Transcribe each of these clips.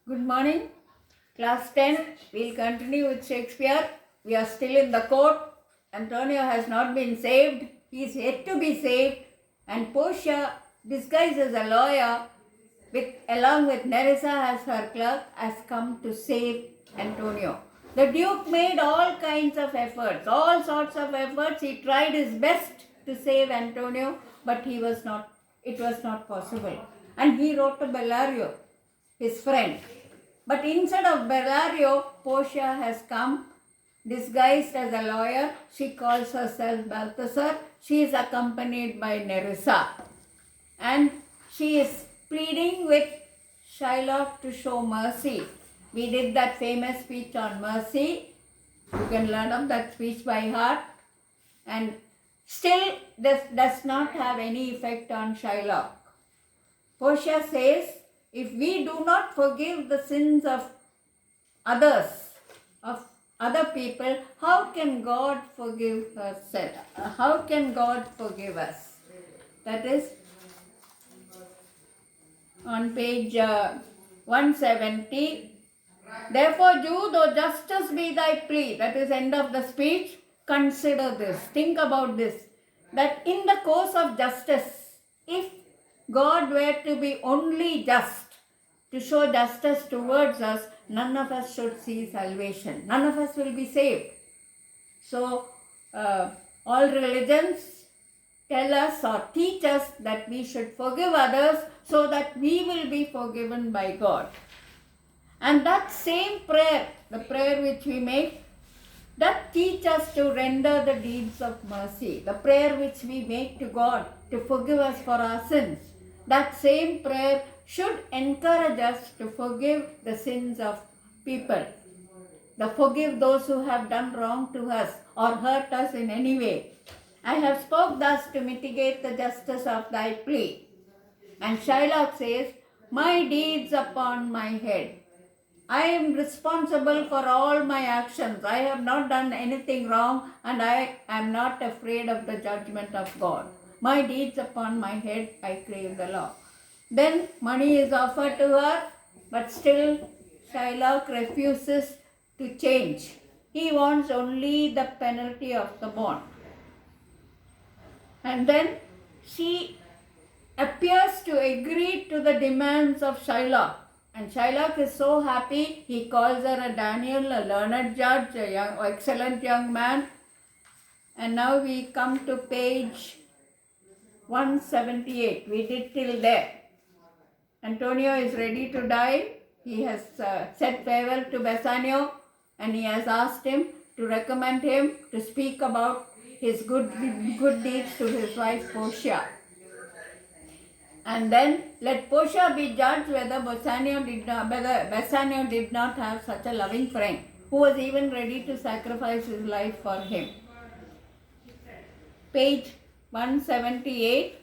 Good morning, class 10. We'll continue with Shakespeare. We are still in the court. Antonio has not been saved. He is yet to be saved. And Portia, disguised as a lawyer, along with Nerissa as her clerk, has come to save Antonio. The Duke made all kinds of efforts, all sorts of efforts. He tried his best to save Antonio, but it was not possible. And he wrote to Bellario, his friend. But instead of Bellario, Portia has come disguised as a lawyer. She calls herself Balthazar. She is accompanied by Nerissa. And she is pleading with Shylock to show mercy. We did that famous speech on mercy. You can learn of that speech by heart. And still, this does not have any effect on Shylock. Portia says, if we do not forgive the sins of others, of other people, how can God forgive herself? How can God forgive us? That is on page 170. Therefore, Jew, though justice be thy plea, that is end of the speech, consider this, think about this, that in the course of justice, if God were to be only just, to show justice towards us, none of us should see salvation. None of us will be saved. So, all religions tell us or teach us that we should forgive others so that we will be forgiven by God. And that same prayer, the prayer which we make, that teach us to render the deeds of mercy. The prayer which we make to God to forgive us for our sins. That same prayer should encourage us to forgive the sins of people. Forgive those who have done wrong to us or hurt us in any way. I have spoke thus to mitigate the justice of thy plea. And Shylock says, my deeds upon my head. I am responsible for all my actions. I have not done anything wrong and I am not afraid of the judgment of God. My deeds upon my head, I crave the law. Then money is offered to her, but still Shylock refuses to change. He wants only the penalty of the bond. And then she appears to agree to the demands of Shylock. And Shylock is so happy, he calls her a Daniel, a learned judge, excellent young man. And now we come to page 178. We did till there. Antonio is ready to die. He has said farewell to Bassanio and he has asked him to recommend him to speak about his good deeds to his wife Portia. And then let Portia be judged whether Bassanio did not have such a loving friend who was even ready to sacrifice his life for him. Page 178.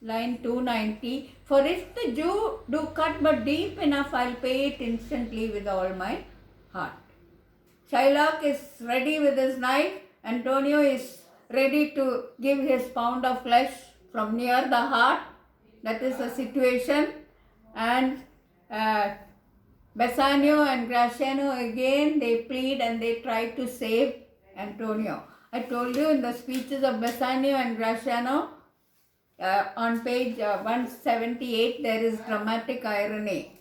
Line 290, for if the Jew do cut but deep enough, I'll pay it instantly with all my heart. Shylock is ready with his knife. Antonio is ready to give his pound of flesh from near the heart. That is the situation. And Bassanio and Gratiano again, they plead and they try to save Antonio. I told you in the speeches of Bassanio and Gratiano, on page 178, there is dramatic irony.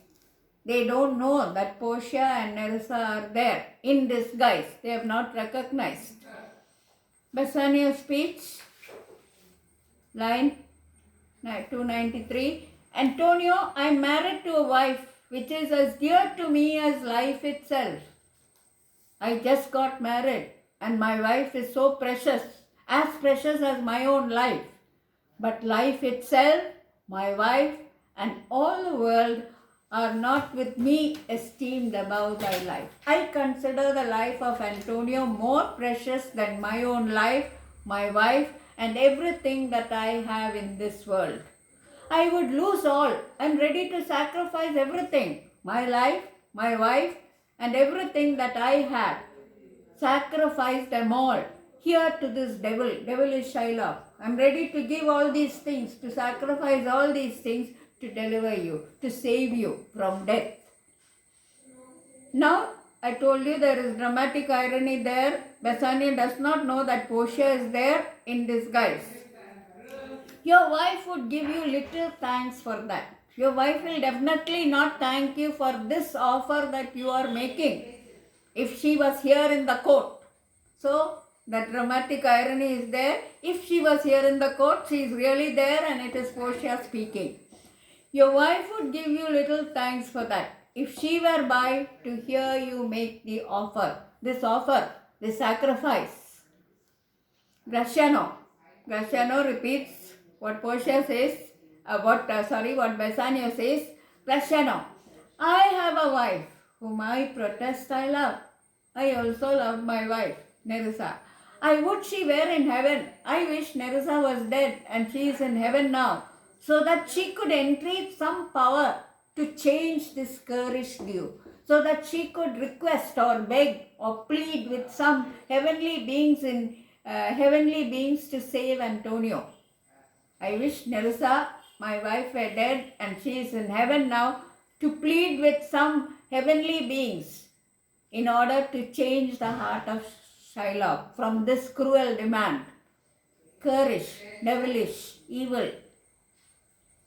They don't know that Portia and Nerissa are there in disguise. They have not recognized. Bassanio's speech, line 293. Antonio, I am married to a wife which is as dear to me as life itself. I just got married and my wife is so precious as my own life. But life itself, my wife, and all the world are not with me esteemed above thy life. I consider the life of Antonio more precious than my own life, my wife, and everything that I have in this world. I would lose all. I am ready to sacrifice everything, my life, my wife, and everything that I have. Sacrifice them all. Here to this devil. Devil is Shylock. I am ready to give all these things, to sacrifice all these things to deliver you, to save you from death. Now, I told you there is dramatic irony there. Bassanio does not know that Portia is there in disguise. Your wife would give you little thanks for that. Your wife will definitely not thank you for this offer that you are making if she was here in the court. So, the dramatic irony is there. If she was here in the court, she is really there and it is Portia speaking. Your wife would give you little thanks for that if she were by to hear you make the offer, this sacrifice. Graciano repeats what Portia says, what Bassanio says. Graciano, I have a wife whom I protest I love. I also love my wife, Nerissa. I would she were in heaven. I wish Nerissa was dead and she is in heaven now, so that she could entreat some power to change this currish view, so that she could request or beg or plead with some heavenly beings to save Antonio. I wish Nerissa, my wife, were dead and she is in heaven now, to plead with some heavenly beings in order to change the heart of Shylock from this cruel demand. Currish, devilish, evil.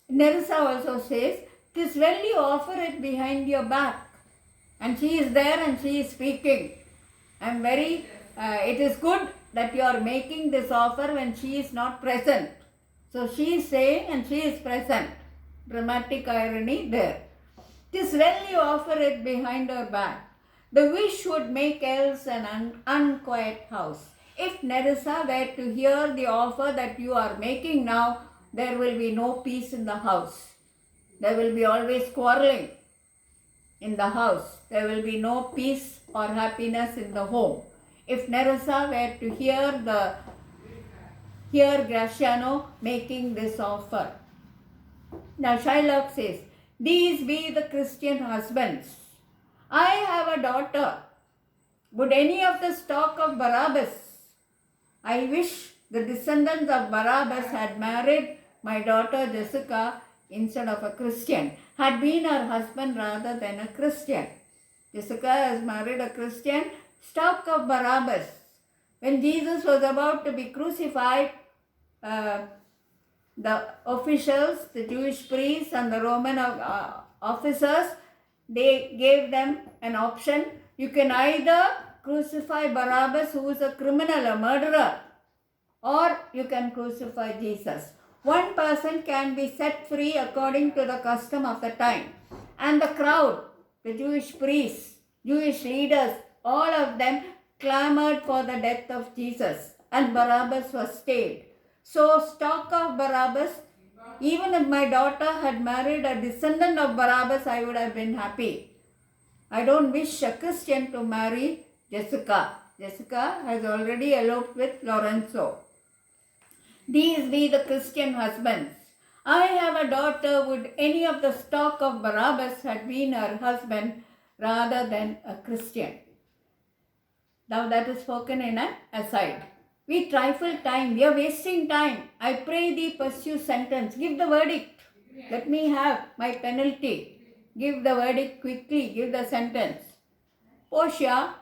Nerissa also says, "'Tis well you offer it behind your back." And she is there and she is speaking. It is good that you are making this offer when she is not present. So she is saying and she is present. Dramatic irony there. "'Tis well you offer it behind her back. The wish would make else an unquiet house." If Nerissa were to hear the offer that you are making now, there will be no peace in the house. There will be always quarreling in the house. There will be no peace or happiness in the home. If Nerissa were to hear Graciano making this offer. Now Shylock says, "These be the Christian husbands. I have a daughter. Would any of the stock of Barabbas? I wish the descendants of Barabbas had married my daughter Jessica instead of a Christian, had been her husband rather than a Christian." Jessica has married a Christian. Stock of Barabbas. When Jesus was about to be crucified, the officials, the Jewish priests and the Roman officers, they gave them an option. You can either crucify Barabbas, who is a criminal, a murderer, or you can crucify Jesus. One person can be set free according to the custom of the time. And the crowd, the Jewish priests, Jewish leaders, all of them clamored for the death of Jesus, and Barabbas was stayed. So, stock of Barabbas, even if my daughter had married a descendant of Barabbas, I would have been happy. I don't wish a Christian to marry Jessica. Jessica has already eloped with Lorenzo. These be the Christian husbands. I have a daughter. Would any of the stock of Barabbas had been her husband rather than a Christian? Now that is spoken in an aside. We trifle time. We are wasting time. I pray thee pursue sentence. Give the verdict. Let me have my penalty. Give the verdict quickly. Give the sentence. Portia,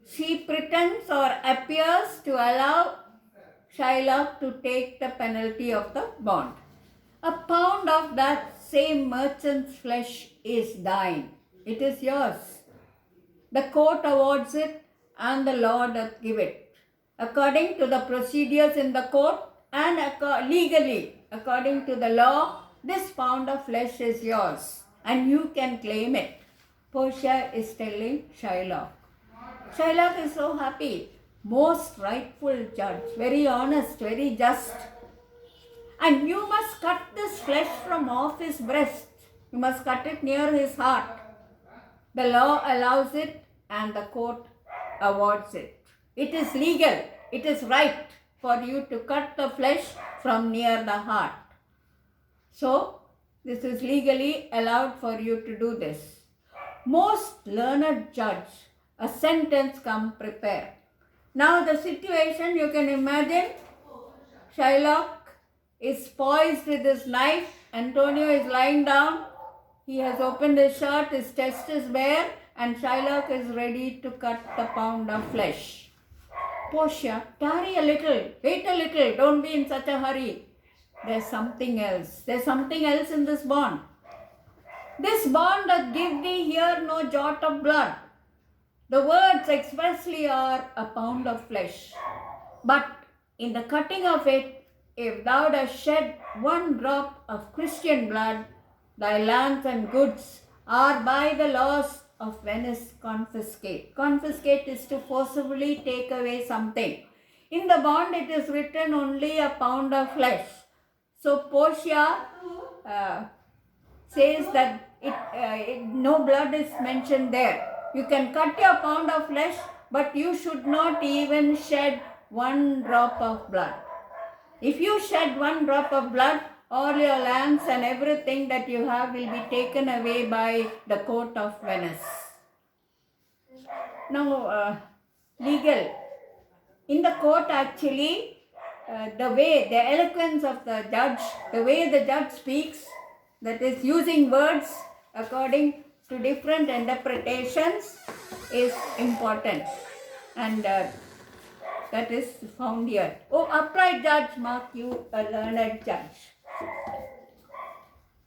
she pretends or appears to allow Shylock to take the penalty of the bond. A pound of that same merchant's flesh is thine. It is yours. The court awards it and the law doth give it. According to the procedures in the court and legally, according to the law, this pound of flesh is yours and you can claim it. Portia is telling Shylock. Shylock is so happy. Most rightful judge, very honest, very just. And you must cut this flesh from off his breast. You must cut it near his heart. The law allows it and the court awards it. It is legal. It is right for you to cut the flesh from near the heart. So, this is legally allowed for you to do this. Most learned judge, a sentence come prepared. Now the situation you can imagine, Shylock is poised with his knife. Antonio is lying down. He has opened his shirt. His chest is bare. and Shylock is ready to cut the pound of flesh. Portia, tarry a little, wait a little, don't be in such a hurry. There's something else. There's something else in this bond. This bond doth give thee here no jot of blood. The words expressly are a pound of flesh. But in the cutting of it, if thou dost shed one drop of Christian blood, thy lands and goods are by the laws of Venice confiscate. Confiscate is to forcibly take away something. In the bond it is written only a pound of flesh. So Portia says that no blood is mentioned there. You can cut your pound of flesh, but you should not even shed one drop of blood. If you shed one drop of blood, all your lands and everything that you have will be taken away by the court of Venice. Now, legal. In the court actually, the eloquence of the judge, the way the judge speaks, that is using words according to different interpretations is important. And that is found here. Oh, upright judge, mark you a learned judge.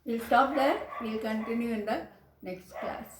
We'll stop there. We'll continue in the next class.